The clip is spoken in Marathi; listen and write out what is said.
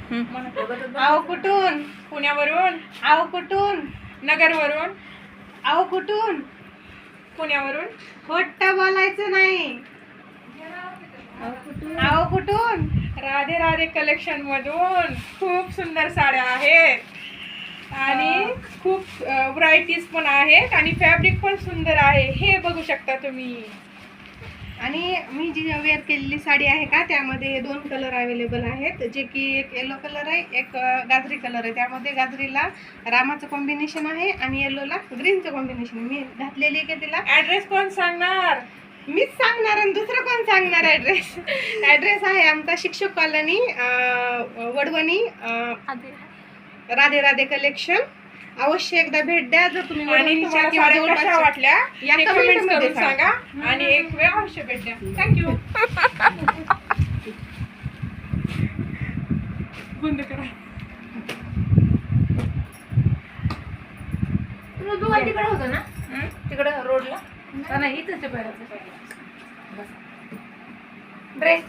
आहो कुठून? पुण्यावरून, आहो कुठून? नगरवरून, आहो कुठून? पुण्यावरून. खोटं बोलायचं नाही. आहो कुठून? राधे राधे कलेक्शन मधून खूप सुंदर साड्या आहेत आणि खूप व्हरायटीज पण आहेत आणि फॅब्रिक पण सुंदर आहे, हे बघू शकता तुम्ही. आणि मी जी वेअर केलेली साडी आहे का, त्यामध्ये 2 कलर अवेलेबल आहेत, जे की एक येलो कलर आहे, एक गाजरी कलर आहे. त्यामध्ये गाजरीला रामाचं कॉम्बिनेशन आहे आणि येलोला ग्रीनचं कॉम्बिनेशन. मी घातलेली आहे की तिला. ऍड्रेस कोण सांगणार? मीच सांगणार आणि दुसरं कोण सांगणार ॲड्रेस? ॲड्रेस आहे आमचा शिक्षक कॉलनी, वडवणी, राधे राधे कलेक्शन. अवश्य एकदा भेट द्या जर तुम्ही आणि वडवणीच्या तुम्हाला किंवा साड्या जवळपासच्या. कशा वाटल्या या हे comment कमेंट्स मध्ये करून सांगा आणि एक वेळ अवश्य भेट द्या. थँक्यू. बंद करा. तुम्ही तिकडे होतो ना, तिकडे रोडला नाही, इथंच ड्रेस